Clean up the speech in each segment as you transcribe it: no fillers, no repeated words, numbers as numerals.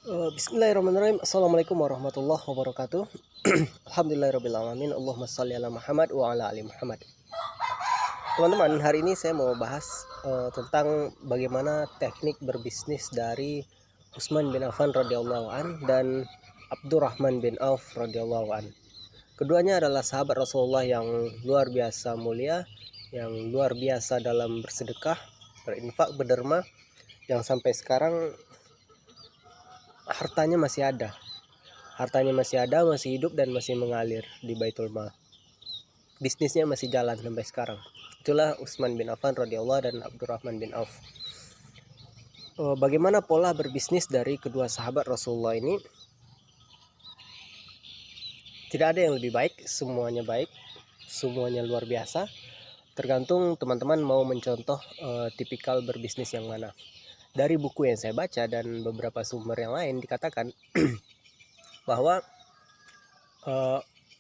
Bismillahirrahmanirrahim. Assalamualaikum warahmatullahi wabarakatuh. Alhamdulillahirrahmanirrahim. Allahumma salli ala Muhammad wa ala ali Muhammad. Teman-teman, hari ini saya mau bahas tentang bagaimana teknik berbisnis dari Utsman bin Affan radhiyallahu an dan Abdurrahman bin Auf radhiyallahu an. Keduanya adalah sahabat Rasulullah yang luar biasa mulia, yang luar biasa dalam bersedekah, berinfak, berderma, yang sampai sekarang hartanya masih ada, masih hidup dan masih mengalir di Baitul Mal. Bisnisnya masih jalan sampai sekarang. Itulah Utsman bin Affan radhiyallahu dan Abdurrahman bin Auf. Bagaimana pola berbisnis dari kedua sahabat Rasulullah ini? Tidak ada yang lebih baik, semuanya luar biasa. Tergantung teman-teman mau mencontoh tipikal berbisnis yang mana. Dari buku yang saya baca dan beberapa sumber yang lain dikatakan bahwa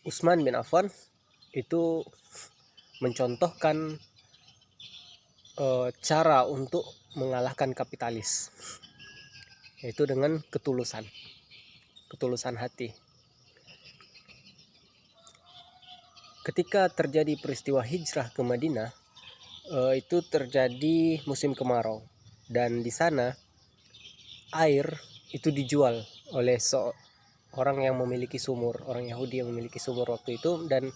Utsman bin Affan itu mencontohkan cara untuk mengalahkan kapitalis, yaitu dengan ketulusan hati. Ketika terjadi peristiwa hijrah ke Madinah, itu terjadi musim kemarau, dan di sana air itu dijual oleh orang yang memiliki sumur, orang Yahudi yang memiliki sumur waktu itu, dan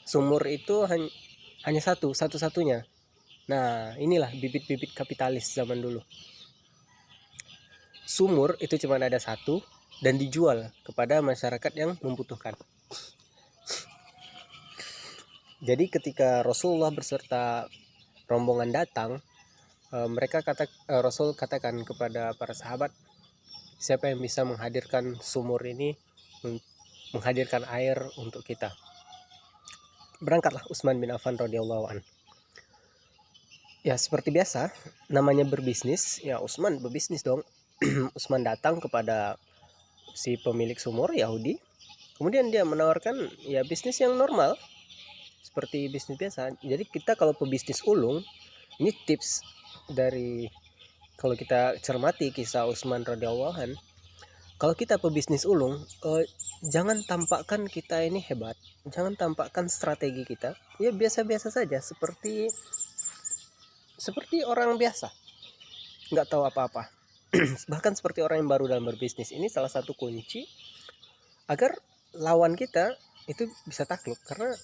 sumur itu hanya satu-satunya. Nah, inilah bibit-bibit kapitalis zaman dulu. Sumur itu cuma ada satu dan dijual kepada masyarakat yang membutuhkan. Jadi ketika Rasulullah beserta rombongan datang, Rasul katakan kepada para sahabat, siapa yang bisa menghadirkan sumur ini, menghadirkan air untuk kita. Berangkatlah Utsman bin Affan radhiyallahu an. Ya seperti biasa, namanya berbisnis, ya Utsman berbisnis dong. Utsman datang kepada si pemilik sumur Yahudi, kemudian dia menawarkan ya bisnis yang normal, seperti bisnis biasa. Jadi kita kalau pebisnis ulung, ini tips dari, kalau kita cermati kisah Utsman radhiyallahu an, kalau kita pebisnis ulung, jangan tampakkan kita ini hebat, jangan tampakkan strategi kita, ya biasa-biasa saja, seperti orang biasa, nggak tahu apa-apa. Bahkan seperti orang yang baru dalam berbisnis. Ini salah satu kunci agar lawan kita itu bisa takluk, karena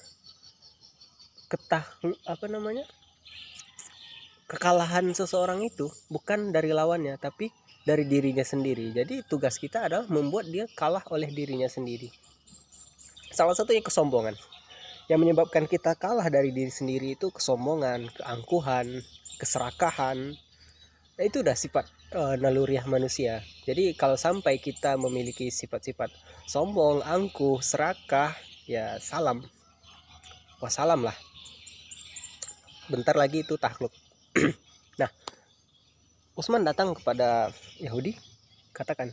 kekalahan seseorang itu bukan dari lawannya, tapi dari dirinya sendiri. Jadi tugas kita adalah membuat dia kalah oleh dirinya sendiri. Salah satunya kesombongan. Yang menyebabkan kita kalah dari diri sendiri itu kesombongan, keangkuhan, keserakahan. Nah, itu udah sifat naluriah manusia. Jadi kalau sampai kita memiliki sifat-sifat sombong, angkuh, serakah, ya salam, wassalam lah. Bentar lagi itu takluk. Nah, Utsman datang kepada Yahudi, katakan,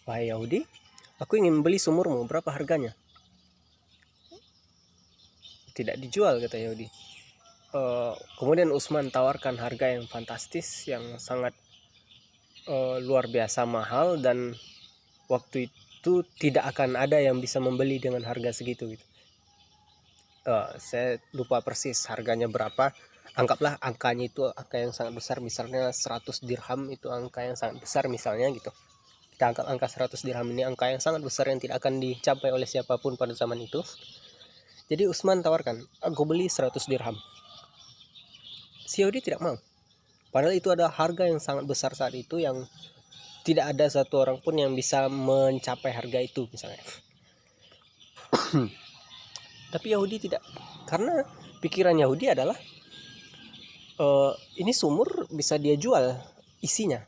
wahai Yahudi, aku ingin membeli sumurmu, berapa harganya? Tidak dijual, kata Yahudi. Kemudian Utsman tawarkan harga yang fantastis, yang sangat luar biasa mahal, dan waktu itu tidak akan ada yang bisa membeli dengan harga segitu gitu. Saya lupa persis harganya berapa. Anggaplah angkanya itu angka yang sangat besar, misalnya 100 dirham itu angka yang sangat besar misalnya gitu. Kita anggap angka 100 dirham ini angka yang sangat besar yang tidak akan dicapai oleh siapapun pada zaman itu. Jadi Utsman tawarkan, aku beli 100 dirham. Si Yahudi tidak mau. Padahal itu ada harga yang sangat besar saat itu, yang tidak ada satu orang pun yang bisa mencapai harga itu misalnya. Tapi Yahudi tidak, karena pikiran Yahudi adalah ini sumur bisa dia jual isinya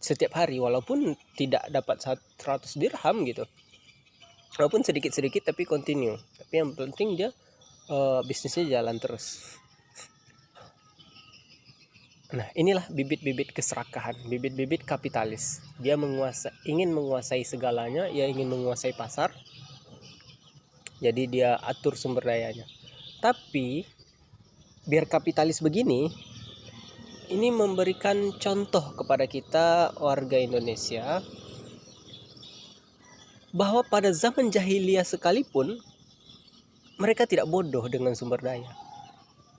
setiap hari, walaupun tidak dapat 100 dirham gitu, walaupun sedikit-sedikit tapi continue, tapi yang penting dia bisnisnya jalan terus. Nah, inilah bibit-bibit keserakahan, bibit-bibit kapitalis. Dia ingin menguasai segalanya, ia ingin menguasai pasar, jadi dia atur sumber dayanya. Tapi biar kapitalis begini, ini memberikan contoh kepada kita warga Indonesia bahwa pada zaman jahiliyah sekalipun mereka tidak bodoh dengan sumber daya.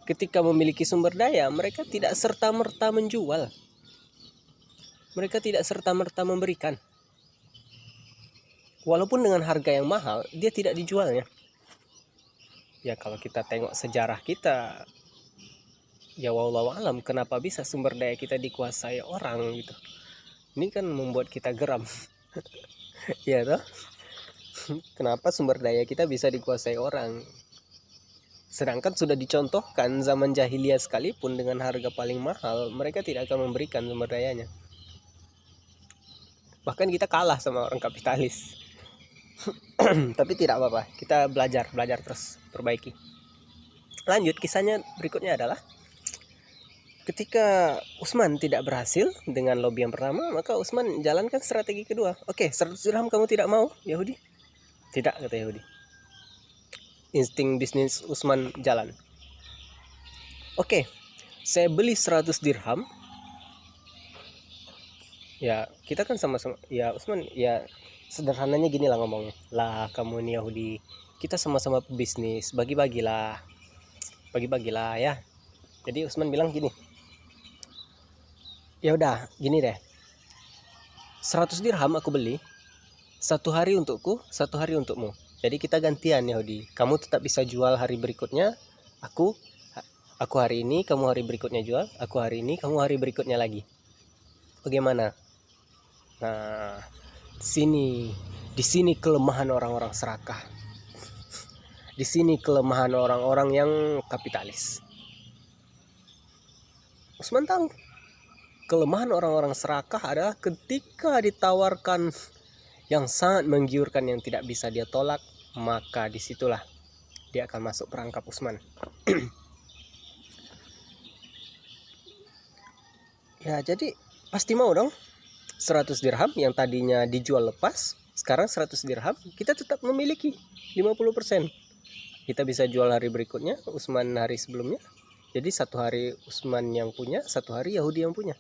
Ketika memiliki sumber daya, mereka tidak serta-merta menjual. Mereka tidak serta-merta memberikan. Walaupun dengan harga yang mahal, dia tidak dijualnya. Ya kalau kita tengok sejarah kita, ya wallahu alam kenapa bisa sumber daya kita dikuasai orang gitu. Ini kan membuat kita geram. Ya toh? Kenapa sumber daya kita bisa dikuasai orang? Sedangkan sudah dicontohkan zaman jahiliyah sekalipun dengan harga paling mahal, mereka tidak akan memberikan sumber dayanya. Bahkan kita kalah sama orang kapitalis. Tapi tidak apa-apa, kita belajar terus, perbaiki. Lanjut, kisahnya berikutnya adalah ketika Utsman tidak berhasil dengan lobby yang pertama, maka Utsman jalankan strategi kedua. Oke, 100 dirham kamu tidak mau, Yahudi? Tidak, kata Yahudi. Insting bisnis Utsman jalan. Oke, saya beli 100 dirham. Ya, kita kan sama-sama. Ya, Utsman, ya sederhananya gini lah ngomongnya. Lah, kamu ini Yahudi, kita sama-sama bisnis, bagi-bagilah ya. Jadi Utsman bilang gini, ya udah gini deh, 100 dirham aku beli, 1 hari untukku, 1 hari untukmu. Jadi kita gantian Yahudi, kamu tetap bisa jual hari berikutnya, aku hari ini, kamu hari berikutnya jual, aku hari ini, kamu hari berikutnya lagi. Bagaimana? Nah, di sini kelemahan orang-orang serakah. Di sini kelemahan orang-orang yang kapitalis. Utsman tahu kelemahan orang-orang serakah adalah ketika ditawarkan yang sangat menggiurkan yang tidak bisa dia tolak, maka disitulah dia akan masuk perangkap Utsman. Ya jadi pasti mau dong. 100 dirham yang tadinya dijual lepas, sekarang 100 dirham kita tetap memiliki 50%. Kita bisa jual hari berikutnya, Utsman hari sebelumnya. Jadi 1 hari Utsman yang punya, 1 hari Yahudi yang punya.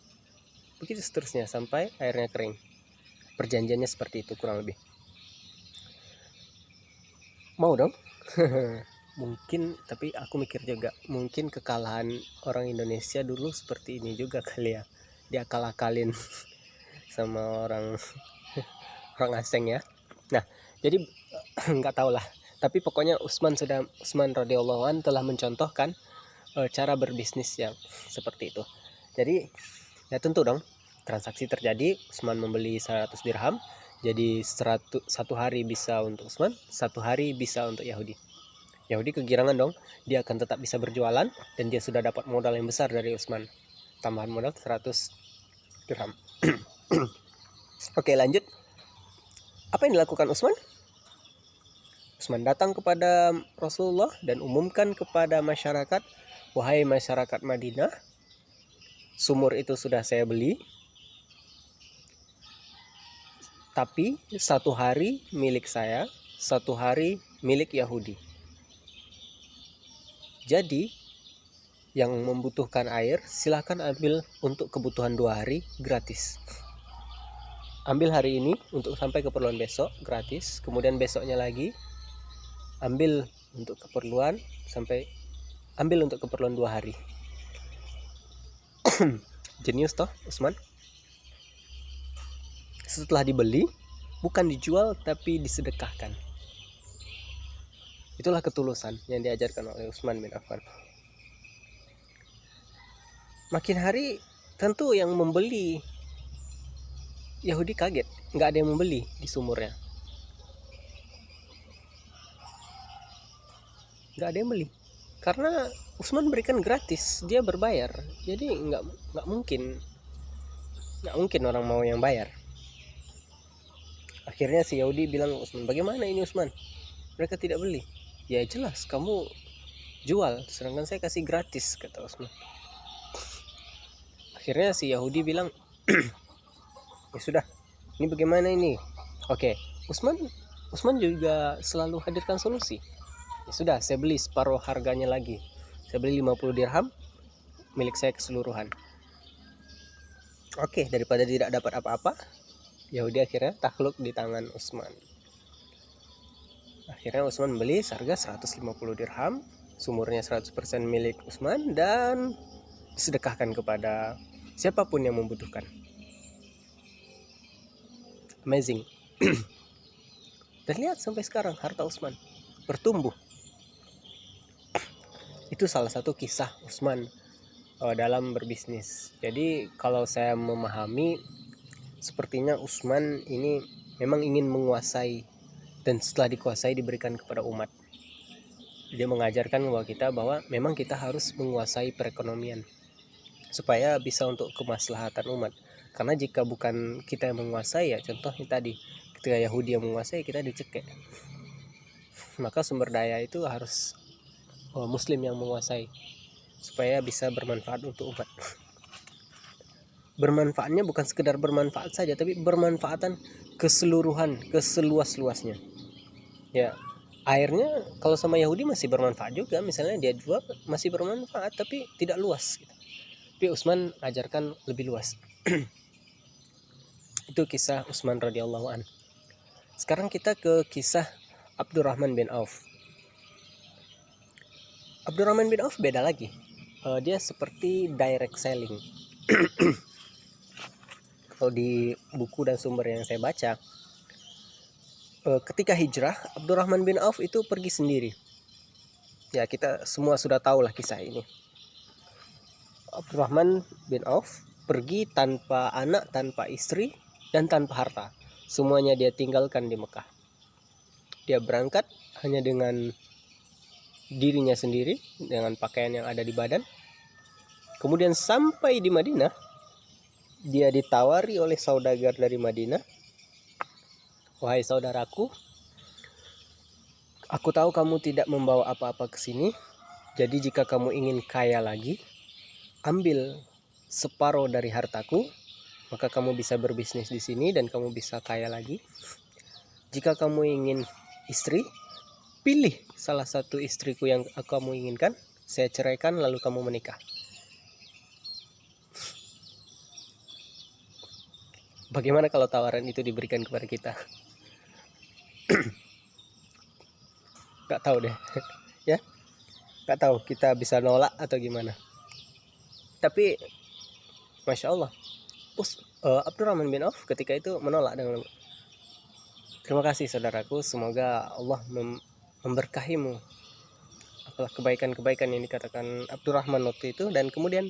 Begitu seterusnya sampai airnya kering. Perjanjiannya seperti itu kurang lebih. Mau dong? Mungkin, tapi aku mikir juga mungkin kekalahan orang Indonesia dulu seperti ini juga kali ya. Dia kalah-kalin sama orang asing ya. Nah, jadi nggak tahu lah. Tapi pokoknya Utsman radhiyallahu anhu telah mencontohkan cara berbisnis yang seperti itu. Jadi ya tentu dong transaksi terjadi, Utsman membeli 100 dirham, jadi 1 hari bisa untuk Utsman, 1 hari bisa untuk Yahudi. Yahudi kegirangan dong, dia akan tetap bisa berjualan dan dia sudah dapat modal yang besar dari Utsman. Tambahan modal 100 dirham. Oke, lanjut. Apa yang dilakukan Utsman? Utsman datang kepada Rasulullah dan umumkan kepada masyarakat, wahai masyarakat Madinah, sumur itu sudah saya beli, tapi 1 hari milik saya, 1 hari milik Yahudi. Jadi yang membutuhkan air silahkan ambil untuk kebutuhan 2 hari gratis. Ambil hari ini untuk sampai keperluan besok gratis, kemudian besoknya lagi ambil untuk keperluan ambil untuk keperluan 2 hari. Jenius toh Utsman. Setelah dibeli, bukan dijual tapi disedekahkan. Itulah ketulusan yang diajarkan oleh Utsman bin Affan. Makin hari tentu yang membeli Yahudi kaget, nggak ada yang membeli di sumurnya. Nggak ada yang beli. Karena Utsman berikan gratis, dia berbayar. Jadi nggak mungkin orang mau yang bayar. Akhirnya si Yahudi bilang Utsman, bagaimana ini Utsman? Mereka tidak beli. Ya jelas kamu jual, sedangkan saya kasih gratis, kata Utsman. Akhirnya si Yahudi bilang, ya sudah, ini bagaimana ini? Oke, Utsman juga selalu hadirkan solusi. Ya sudah, saya beli separuh harganya lagi. Saya beli 50 dirham, milik saya keseluruhan. Oke, daripada tidak dapat apa-apa, Yahudi akhirnya takluk di tangan Utsman. Akhirnya Utsman beli seharga 150 dirham, sumurnya 100% milik Utsman dan disedekahkan kepada siapapun yang membutuhkan. Amazing. Dan lihat sampai sekarang harta Utsman bertumbuh. Itu salah satu kisah Utsman dalam berbisnis. Jadi kalau saya memahami, sepertinya Utsman ini memang ingin menguasai, dan setelah dikuasai diberikan kepada umat. Dia mengajarkan bahwa kita bahwa memang kita harus menguasai perekonomian supaya bisa untuk kemaslahatan umat. Karena jika bukan kita yang menguasai, ya contohnya tadi ketika Yahudi yang menguasai, kita dicekek. Maka sumber daya itu harus Muslim yang menguasai supaya bisa bermanfaat untuk umat. Bermanfaatnya bukan sekedar bermanfaat saja, tapi bermanfaatan keseluruhan, keseluas-luasnya. Ya, airnya kalau sama Yahudi masih bermanfaat juga, misalnya dia jual masih bermanfaat tapi tidak luas gitu. Tapi Utsman ajarkan lebih luas. Itu kisah Utsman radhiyallahu an. Sekarang kita ke kisah Abdurrahman bin Auf. Abdurrahman bin Auf beda lagi. Dia seperti direct selling. Kalau di buku dan sumber yang saya baca, ketika hijrah, Abdurrahman bin Auf itu pergi sendiri. Ya, kita semua sudah tahu lah kisah ini. Abdurrahman bin Auf pergi tanpa anak, tanpa istri, dan tanpa harta. Semuanya dia tinggalkan di Mekah. Dia berangkat hanya dengan dirinya sendiri, dengan pakaian yang ada di badan. Kemudian sampai di Madinah, dia ditawari oleh saudagar dari Madinah, "Wahai saudaraku, aku tahu kamu tidak membawa apa-apa ke sini. Jadi jika kamu ingin kaya lagi, ambil separuh dari hartaku, maka kamu bisa berbisnis di sini dan kamu bisa kaya lagi. Jika kamu ingin istri, pilih salah satu istriku yang kamu inginkan, saya ceraikan lalu kamu menikah." Bagaimana kalau tawaran itu diberikan kepada kita? Gak tahu deh. Ya, gak tahu kita bisa nolak atau gimana. Tapi Masya Allah, Abdurrahman bin Auf ketika itu menolak dengan, "Terima kasih saudaraku, semoga Allah memberkahimu." Apalah kebaikan-kebaikan yang dikatakan Abdurrahman waktu itu. Dan kemudian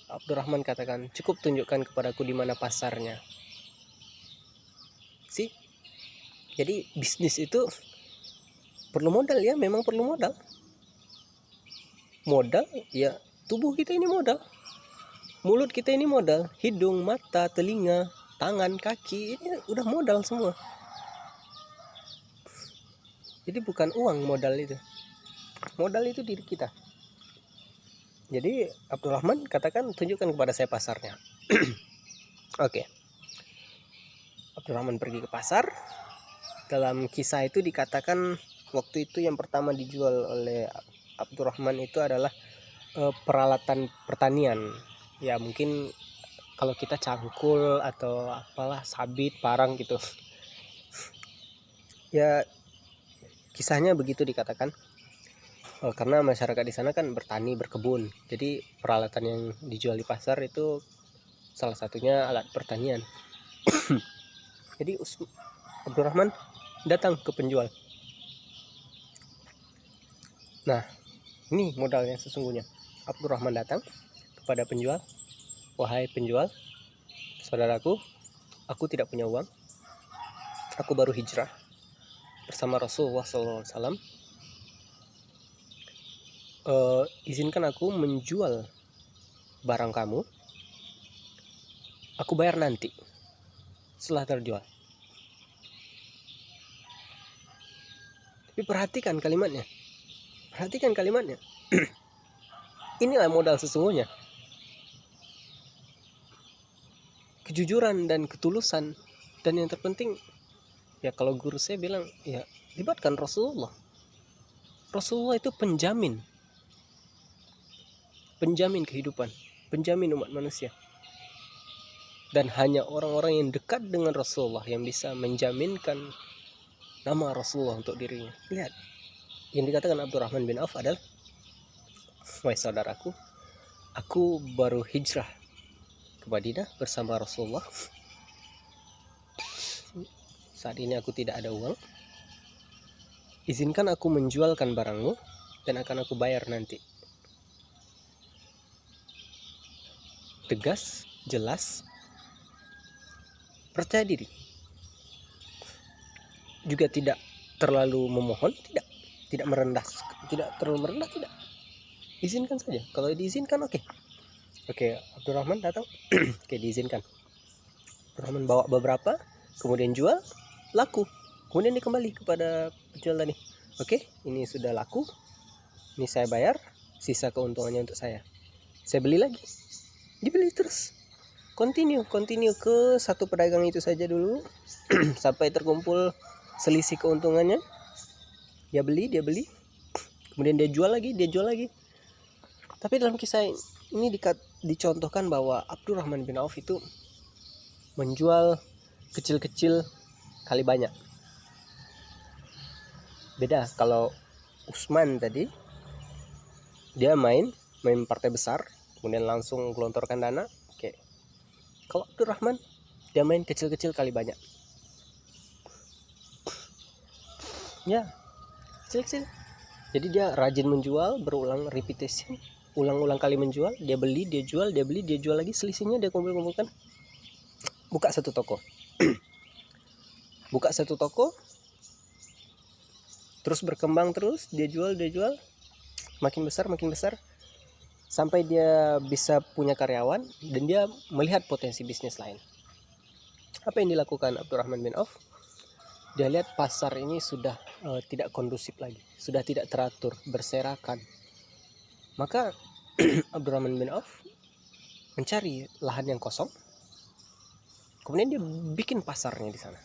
Abdurrahman katakan, "Cukup tunjukkan kepadaku di mana pasarnya." Jadi bisnis itu perlu modal ya, memang perlu modal. Modal ya, tubuh kita ini modal. Mulut kita ini modal, hidung, mata, telinga, tangan, kaki, ini udah modal semua. Jadi bukan uang modal itu. Modal itu diri kita. Jadi Abdurrahman katakan, "Tunjukkan kepada saya pasarnya." Oke. Abdurrahman pergi ke pasar. Dalam kisah itu dikatakan waktu itu yang pertama dijual oleh Abdurrahman itu adalah peralatan pertanian. Ya mungkin kalau kita cangkul atau apalah, sabit, parang gitu. Ya kisahnya begitu dikatakan. Karena masyarakat di sana kan bertani, berkebun. Jadi peralatan yang dijual di pasar itu salah satunya alat pertanian. Jadi Abdurrahman datang ke penjual. Nah, ini modalnya sesungguhnya. Abdurrahman datang kepada penjual, "Wahai penjual, saudaraku, aku tidak punya uang. Aku baru hijrah bersama Rasulullah SAW. Izinkan aku menjual barang kamu. Aku bayar nanti setelah terjual." Tapi perhatikan kalimatnya. Inilah modal sesungguhnya. Kejujuran dan ketulusan. Dan yang terpenting, ya kalau guru saya bilang, ya libatkan Rasulullah. Rasulullah itu penjamin kehidupan, penjamin umat manusia. Dan hanya orang-orang yang dekat dengan Rasulullah yang bisa menjaminkan nama Rasulullah untuk dirinya. Lihat, yang dikatakan Abdurrahman bin Auf adalah, wahai saudaraku, aku baru hijrah ke Madinah bersama Rasulullah. Saat ini aku tidak ada uang. Izinkan aku menjualkan barangmu dan akan aku bayar nanti. Tegas, jelas, percaya diri. Juga tidak terlalu memohon, tidak merendah, tidak terlalu merendah, tidak. Izinkan saja. Kalau diizinkan, oke. Oke, Abdurrahman datang. Oke, diizinkan. Abdurrahman bawa beberapa, kemudian jual, laku. Kemudian dia kembali kepada penjual tadi. Oke, ini sudah laku. Ini saya bayar, sisa keuntungannya untuk saya. Saya beli lagi. Dibeli terus. Continue ke satu pedagang itu saja dulu sampai terkumpul selisih keuntungannya. Dia beli. Kemudian dia jual lagi. Tapi dalam kisah ini dicontohkan bahwa Abdurrahman bin Auf itu menjual kecil-kecil kali banyak. Beda kalau Utsman tadi, dia main partai besar, kemudian langsung gelontorkan dana. Oke. Kalau Abdurrahman, dia main kecil-kecil kali banyak. Ya, kecil-kecil. Jadi dia rajin menjual, berulang repetition, ulang-ulang kali menjual. Dia beli, dia jual, dia beli, dia jual lagi. Selisihnya dia kumpulkan. Buka satu toko. Terus berkembang terus, dia jual, makin besar, sampai dia bisa punya karyawan dan dia melihat potensi bisnis lain. Apa yang dilakukan Abdurrahman bin Auf? Dia lihat pasar ini sudah tidak kondusif lagi, sudah tidak teratur, berserakan. Maka Abdurrahman bin Auf mencari lahan yang kosong, kemudian dia bikin pasarnya di sana.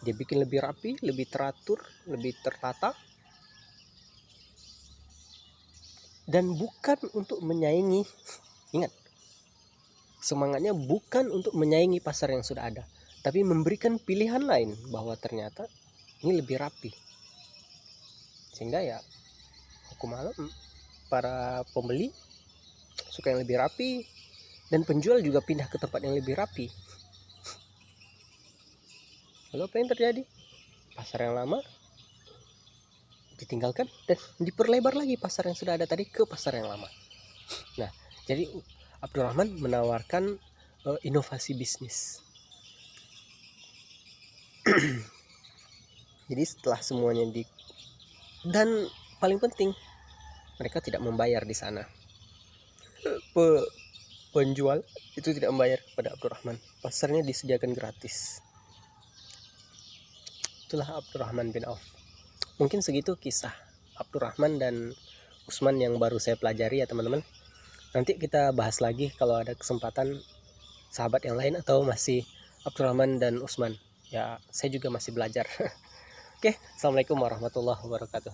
Dia bikin lebih rapi, lebih teratur, lebih tertata. Dan bukan untuk menyaingi, ingat, semangatnya bukan untuk menyaingi pasar yang sudah ada, tapi memberikan pilihan lain bahwa ternyata ini lebih rapi. Sehingga ya hukum alam, para pembeli suka yang lebih rapi dan penjual juga pindah ke tempat yang lebih rapi. Lalu apa yang terjadi? Pasar yang lama ditinggalkan dan diperlebar lagi pasar yang sudah ada tadi ke pasar yang lama. Nah, jadi Abdurrahman menawarkan inovasi bisnis. Jadi setelah semuanya dan paling penting, mereka tidak membayar di sana. Penjual itu tidak membayar kepada Abdurrahman. Pasarnya disediakan gratis. Itulah Abdurrahman bin Auf. Mungkin segitu kisah Abdurrahman dan Utsman yang baru saya pelajari ya teman-teman. Nanti kita bahas lagi kalau ada kesempatan sahabat yang lain atau masih Abdurrahman dan Utsman. Ya, saya juga masih belajar. Oke, assalamualaikum warahmatullahi wabarakatuh.